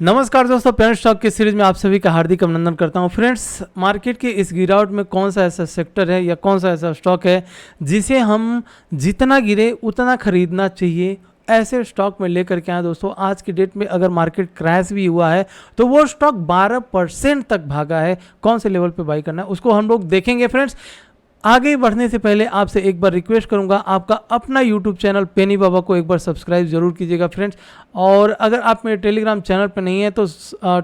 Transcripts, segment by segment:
नमस्कार दोस्तों, pen stock की सीरीज में आप सभी का हार्दिक अभिनंदन करता हूं। फ्रेंड्स, मार्केट के इस गिरावट में कौन सा ऐसा सेक्टर है या कौन सा ऐसा स्टॉक है जिसे हम जितना गिरे उतना खरीदना चाहिए, ऐसे स्टॉक में लेकर के आए। दोस्तों, आज की डेट में अगर मार्केट क्रैश भी हुआ है तो वो स्टॉक 12% तक भागा है। कौन से लेवल पे बाई करना है उसको हम लोग देखेंगे। फ्रेंड्स, आगे बढ़ने से पहले आपसे एक बार रिक्वेस्ट करूंगा, आपका अपना यूट्यूब चैनल पेनी बाबा को एक बार सब्सक्राइब जरूर कीजिएगा फ्रेंड्स। और अगर आप मेरे टेलीग्राम चैनल पर नहीं है तो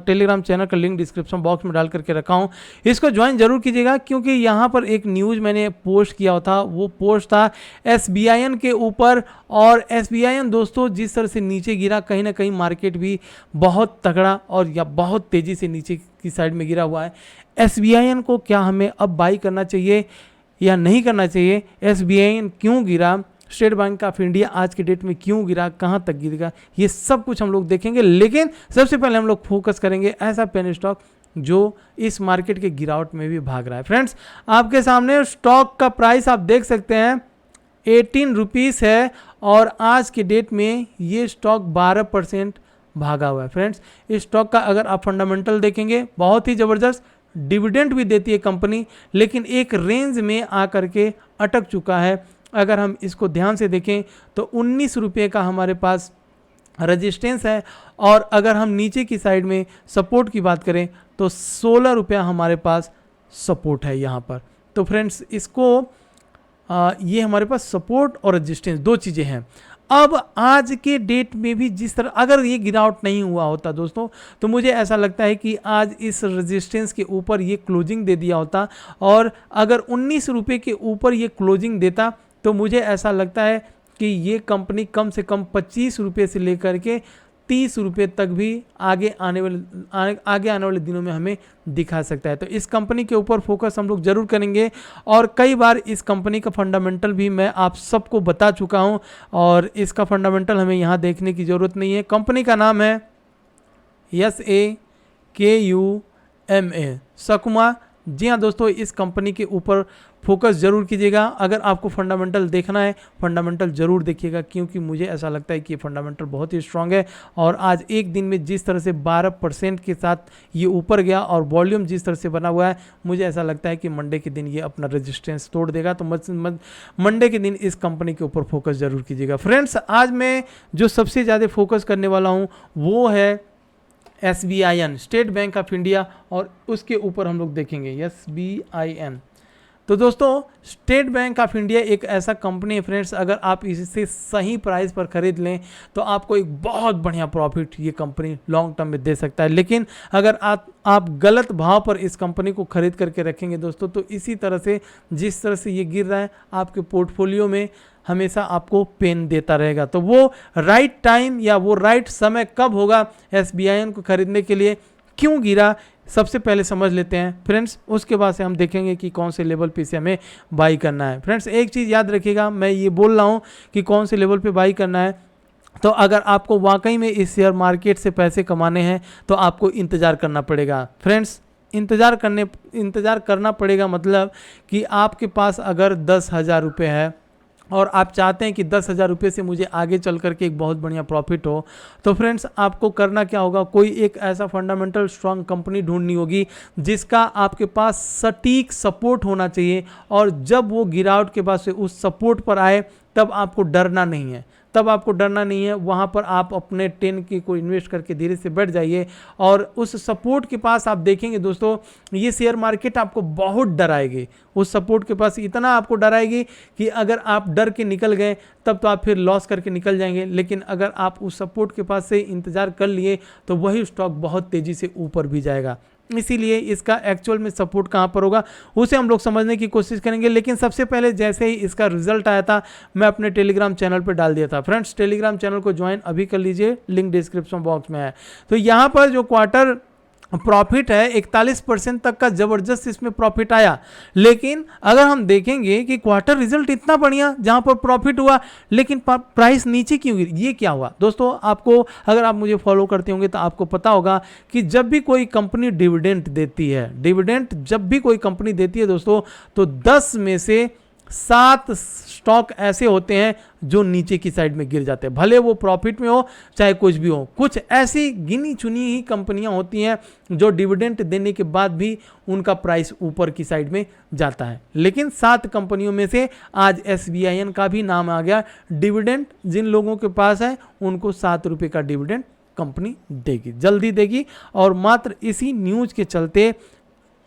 टेलीग्राम चैनल का लिंक डिस्क्रिप्शन बॉक्स में डाल करके रखा हूँ, इसको ज्वाइन जरूर कीजिएगा। क्योंकि यहाँ पर एक न्यूज़ मैंने पोस्ट किया था, वो पोस्ट था SBIN के ऊपर। और SBIN दोस्तों जिस तरह से नीचे गिरा, कहीं ना कहीं मार्केट भी बहुत तगड़ा और या बहुत तेज़ी से नीचे की साइड में गिरा हुआ है। SBIN को क्या हमें अब बाई करना चाहिए या नहीं करना चाहिए? SBIN क्यों गिरा? स्टेट बैंक ऑफ इंडिया आज के डेट में क्यों गिरा, कहां तक गिरेगा, ये सब कुछ हम लोग देखेंगे। लेकिन सबसे पहले हम लोग फोकस करेंगे ऐसा पेन स्टॉक जो इस मार्केट के गिरावट में भी भाग रहा है। फ्रेंड्स, आपके सामने स्टॉक का प्राइस आप देख सकते हैं 18 रुपीज़ है और आज के डेट में ये स्टॉक 12% भागा हुआ है। फ्रेंड्स, इस स्टॉक का अगर आप फंडामेंटल देखेंगे, बहुत ही ज़बरदस्त डिविडेंड भी देती है कंपनी, लेकिन एक रेंज में आकर के अटक चुका है। अगर हम इसको ध्यान से देखें तो 19 रुपये का हमारे पास रेजिस्टेंस है, और अगर हम नीचे की साइड में सपोर्ट की बात करें तो 16 रुपया हमारे पास सपोर्ट है यहाँ पर। तो फ्रेंड्स, इसको ये हमारे पास सपोर्ट और रेजिस्टेंस दो चीज़ें हैं। अब आज के डेट में भी जिस तरह अगर ये गिरावट नहीं हुआ होता दोस्तों, तो मुझे ऐसा लगता है कि आज इस रेजिस्टेंस के ऊपर ये क्लोजिंग दे दिया होता। और अगर 19 रुपये के ऊपर ये क्लोजिंग देता तो मुझे ऐसा लगता है कि ये कंपनी कम से कम 25 रुपये से लेकर के 30 रुपये तक भी आगे आने वाले दिनों में हमें दिखा सकता है। तो इस कंपनी के ऊपर फोकस हम लोग जरूर करेंगे। और कई बार इस कंपनी का फंडामेंटल भी मैं आप सबको बता चुका हूं, और इसका फंडामेंटल हमें यहाँ देखने की ज़रूरत नहीं है। कंपनी का नाम है SAKUMA, सकुमा। जी हाँ दोस्तों, इस कंपनी के ऊपर फोकस जरूर कीजिएगा। अगर आपको फंडामेंटल देखना है, फंडामेंटल जरूर देखिएगा, क्योंकि मुझे ऐसा लगता है कि ये फंडामेंटल बहुत ही स्ट्रांग है। और आज एक दिन में जिस तरह से 12% के साथ ये ऊपर गया और वॉल्यूम जिस तरह से बना हुआ है, मुझे ऐसा लगता है कि मंडे के दिन ये अपना रेजिस्टेंस तोड़ देगा। तो मंडे के दिन इस कंपनी के ऊपर फोकस जरूर कीजिएगा। फ्रेंड्स, आज मैं जो सबसे ज़्यादा फोकस करने वाला हूँ वो है SBIN, state bank of India, और उसके ऊपर हम लोग देखेंगे SBIN। तो दोस्तों, स्टेट बैंक ऑफ इंडिया एक ऐसा कंपनी है फ्रेंड्स, अगर आप इसे सही प्राइस पर खरीद लें तो आपको एक बहुत बढ़िया प्रॉफिट ये कंपनी लॉन्ग टर्म में दे सकता है। लेकिन अगर आप गलत भाव पर इस कंपनी को खरीद करके रखेंगे दोस्तों, तो इसी तरह से जिस तरह से ये गिर रहा है आपके पोर्टफोलियो में हमेशा आपको पेन देता रहेगा। तो वो राइट टाइम या वो राइट समय कब होगा SBIN को खरीदने के लिए, क्यों गिरा, सबसे पहले समझ लेते हैं फ्रेंड्स। उसके बाद से हम देखेंगे कि कौन से लेवल पे से हमें बाई करना है। फ्रेंड्स, एक चीज़ याद रखिएगा, मैं ये बोल रहा हूँ कि कौन से लेवल पे बाई करना है, तो अगर आपको वाकई में इस शेयर मार्केट से पैसे कमाने हैं तो आपको इंतज़ार करना पड़ेगा। फ्रेंड्स, इंतज़ार करना पड़ेगा मतलब कि आपके पास अगर 10,000 रुपये है और आप चाहते हैं कि 10,000 रुपये से मुझे आगे चल करके एक बहुत बढ़िया प्रॉफिट हो, तो फ्रेंड्स आपको करना क्या होगा, कोई एक ऐसा फंडामेंटल स्ट्रांग कंपनी ढूंढनी होगी जिसका आपके पास सटीक सपोर्ट होना चाहिए। और जब वो गिरावट के बाद से उस सपोर्ट पर आए तब आपको डरना नहीं है, वहाँ पर आप अपने 10 की को इन्वेस्ट करके धीरे से बैठ जाइए। और उस सपोर्ट के पास आप देखेंगे दोस्तों, ये शेयर मार्केट आपको बहुत डराएगी। उस सपोर्ट के पास इतना आपको डराएगी कि अगर आप डर के निकल गए तब तो आप फिर लॉस करके निकल जाएंगे। लेकिन अगर आप उस सपोर्ट के पास से इंतज़ार कर लिए तो वही स्टॉक बहुत तेज़ी से ऊपर भी जाएगा। इसीलिए इसका एक्चुअल में सपोर्ट कहाँ पर होगा उसे हम लोग समझने की कोशिश करेंगे। लेकिन सबसे पहले जैसे ही इसका रिजल्ट आया था, मैं अपने टेलीग्राम चैनल पर डाल दिया था। फ्रेंड्स, टेलीग्राम चैनल को ज्वाइन अभी कर लीजिए, लिंक डिस्क्रिप्शन बॉक्स में है। तो यहाँ पर जो क्वार्टर प्रॉफिट है 41% तक का ज़बरदस्त इसमें प्रॉफिट आया। लेकिन अगर हम देखेंगे कि क्वार्टर रिजल्ट इतना बढ़िया जहां पर प्रॉफिट हुआ, लेकिन प्राइस नीचे क्यों गिरी, ये क्या हुआ दोस्तों? आपको, अगर आप मुझे फॉलो करते होंगे तो आपको पता होगा कि जब भी कोई कंपनी डिविडेंड देती है, जब भी कोई कंपनी देती है दोस्तों, तो 10 में से 7 स्टॉक ऐसे होते हैं जो नीचे की साइड में गिर जाते हैं, भले वो प्रॉफिट में हो चाहे कुछ भी हो। कुछ ऐसी गिनी चुनी ही कंपनियां होती हैं जो डिविडेंड देने के बाद भी उनका प्राइस ऊपर की साइड में जाता है, लेकिन 7 कंपनियों में से आज SBIN का भी नाम आ गया। डिविडेंड जिन लोगों के पास है उनको 7 रुपये का डिविडेंड कंपनी देगी, जल्दी देगी। और मात्र इसी न्यूज के चलते,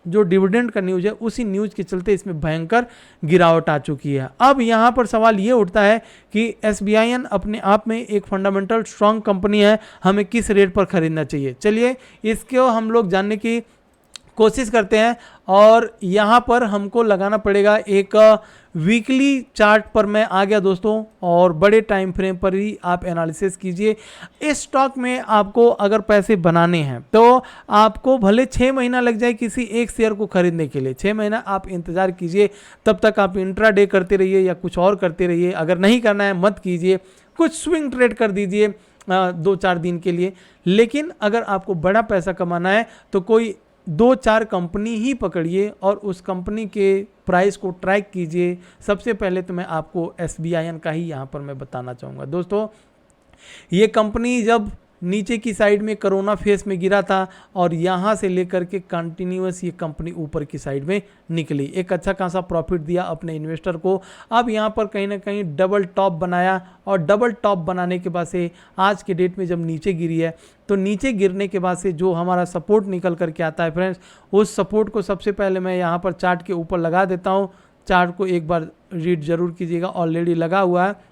जो डिविडेंड का न्यूज है उसी न्यूज के चलते इसमें भयंकर गिरावट आ चुकी है। अब यहाँ पर सवाल ये उठता है कि SBIN अपने आप में एक फंडामेंटल स्ट्रांग कंपनी है, हमें किस रेट पर खरीदना चाहिए। चलिए इसको हम लोग जानने की कोशिश करते हैं, और यहाँ पर हमको लगाना पड़ेगा एक वीकली चार्ट पर मैं आ गया दोस्तों, और बड़े टाइम फ्रेम पर ही आप एनालिसिस कीजिए। इस स्टॉक में आपको अगर पैसे बनाने हैं तो आपको भले 6 महीना लग जाए किसी एक शेयर को खरीदने के लिए, 6 महीना आप इंतज़ार कीजिए, तब तक आप इंट्राडे करते रहिए या कुछ और करते रहिए। अगर नहीं करना है मत कीजिए, कुछ स्विंग ट्रेड कर दीजिए 2-4 दिन के लिए। लेकिन अगर आपको बड़ा पैसा कमाना है तो कोई 2-4 कंपनी ही पकड़िए और उस कंपनी के प्राइस को ट्रैक कीजिए। सबसे पहले तो मैं आपको SBIN का ही यहाँ पर मैं बताना चाहूँगा दोस्तों। ये कंपनी जब नीचे की साइड में कोरोना फेस में गिरा था और यहाँ से लेकर के कंटिन्यूअस ये कंपनी ऊपर की साइड में निकली, एक अच्छा खासा प्रॉफिट दिया अपने इन्वेस्टर को। अब यहाँ पर कहीं ना कहीं डबल टॉप बनाया, और डबल टॉप बनाने के बाद से आज के डेट में जब नीचे गिरी है तो नीचे गिरने के बाद से जो हमारा सपोर्ट निकल करके आता है फ्रेंड्स, उस सपोर्ट को सबसे पहले मैं यहाँ पर चार्ट के ऊपर लगा देता हूँ। चार्ट को एक बार रीड जरूर कीजिएगा, ऑलरेडी लगा हुआ है।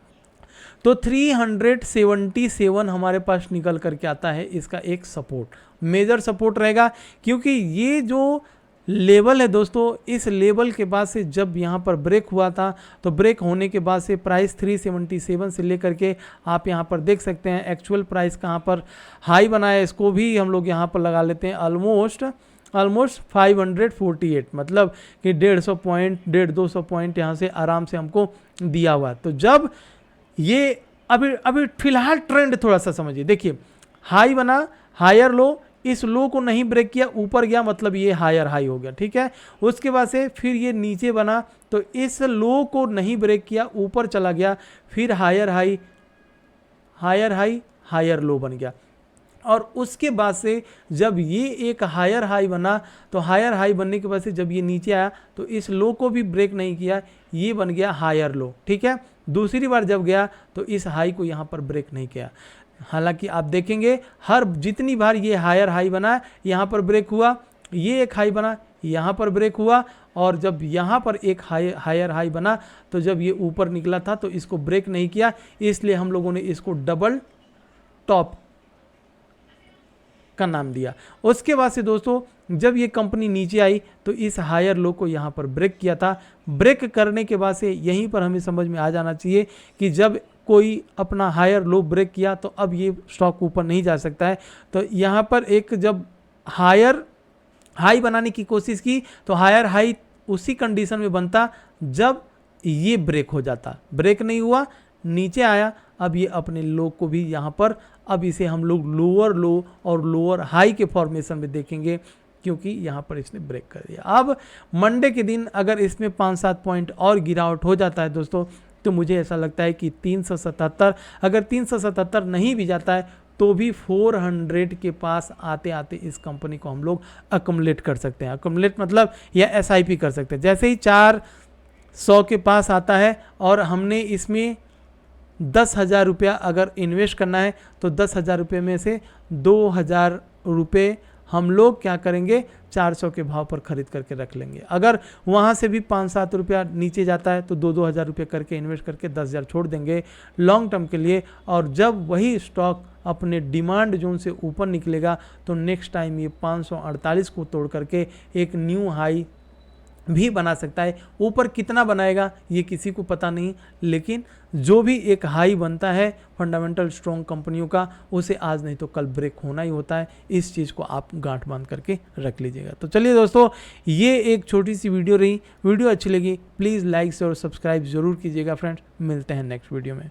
तो 377 हमारे पास निकल करके आता है, इसका एक सपोर्ट, मेजर सपोर्ट रहेगा। क्योंकि ये जो लेवल है दोस्तों, इस लेवल के बाद से जब यहाँ पर ब्रेक हुआ था तो ब्रेक होने के बाद से प्राइस 377 से लेकर के आप यहाँ पर देख सकते हैं एक्चुअल प्राइस कहाँ पर हाई बनाया, इसको भी हम लोग यहाँ पर लगा लेते हैं ऑलमोस्ट 548, मतलब कि 150 पॉइंट 150-200 पॉइंट यहाँ से आराम से हमको दिया हुआ। तो जब ये अभी फिलहाल ट्रेंड थोड़ा सा समझिए, देखिए हाई बना, हायर लो, इस लो को नहीं ब्रेक किया, ऊपर गया, मतलब ये हायर हाई हो गया, ठीक है। उसके बाद से फिर ये नीचे बना तो इस लो को नहीं ब्रेक किया, ऊपर चला गया, फिर higher high higher high higher low बन गया। और उसके बाद से जब ये एक हायर हाई बना तो हायर हाई बनने के बाद से जब ये नीचे आया तो इस लो को भी ब्रेक नहीं किया, ये बन गया हायर लो, ठीक है। दूसरी बार जब गया तो इस हाई को यहाँ पर ब्रेक नहीं किया। हालांकि आप देखेंगे हर जितनी बार ये हायर हाई बना, यहाँ पर ब्रेक हुआ, ये एक हाई बना, यहाँ पर ब्रेक हुआ, और जब यहाँ पर एक हायर हाई बना तो जब ये ऊपर निकला था तो इसको ब्रेक नहीं किया, इसलिए हम लोगों ने इसको डबल टॉप का नाम दिया। उसके बाद से दोस्तों जब ये कंपनी नीचे आई तो इस हायर लो को यहाँ पर ब्रेक किया था। ब्रेक करने के बाद से यहीं पर हमें समझ में आ जाना चाहिए कि जब कोई अपना हायर लो ब्रेक किया तो अब ये स्टॉक ऊपर नहीं जा सकता है। तो यहाँ पर एक जब हायर हाई बनाने की कोशिश की तो हायर हाई उसी कंडीशन में बनता जब ये ब्रेक हो जाता, ब्रेक नहीं हुआ, नीचे आया। अब ये अपने लो को भी यहाँ पर, अब इसे हम लोग लोअर लो और लोअर हाई के फॉर्मेशन में देखेंगे क्योंकि यहाँ पर इसने ब्रेक कर दिया। अब मंडे के दिन अगर इसमें 5-7 पॉइंट और गिरावट हो जाता है दोस्तों तो मुझे ऐसा लगता है कि 377, अगर 377 नहीं भी जाता है तो भी 400 के पास आते आते इस कंपनी को हम लोग अकमुलेट कर सकते हैं। अकमुलेट मतलब या SIP कर सकते हैं। जैसे ही 400 के पास आता है और हमने इसमें 10,000 रुपया अगर इन्वेस्ट करना है तो 10,000 रुपये में से 2,000 रुपये हम लोग क्या करेंगे, 400 के भाव पर खरीद करके रख लेंगे। अगर वहाँ से भी 5-7 रुपया नीचे जाता है तो 2-2 हज़ार रुपये करके इन्वेस्ट करके 10,000 छोड़ देंगे लॉन्ग टर्म के लिए। और जब वही स्टॉक अपने डिमांड जोन से ऊपर निकलेगा तो नेक्स्ट टाइम ये 548 को तोड़ करके एक न्यू हाई भी बना सकता है। ऊपर कितना बनाएगा ये किसी को पता नहीं, लेकिन जो भी एक हाई बनता है फंडामेंटल स्ट्रॉन्ग कंपनियों का, उसे आज नहीं तो कल ब्रेक होना ही होता है। इस चीज़ को आप गांठ बांध करके रख लीजिएगा। तो चलिए दोस्तों, ये एक छोटी सी वीडियो रही। वीडियो अच्छी लगी प्लीज़ लाइक और सब्सक्राइब ज़रूर कीजिएगा फ्रेंड्स। मिलते हैं नेक्स्ट वीडियो में।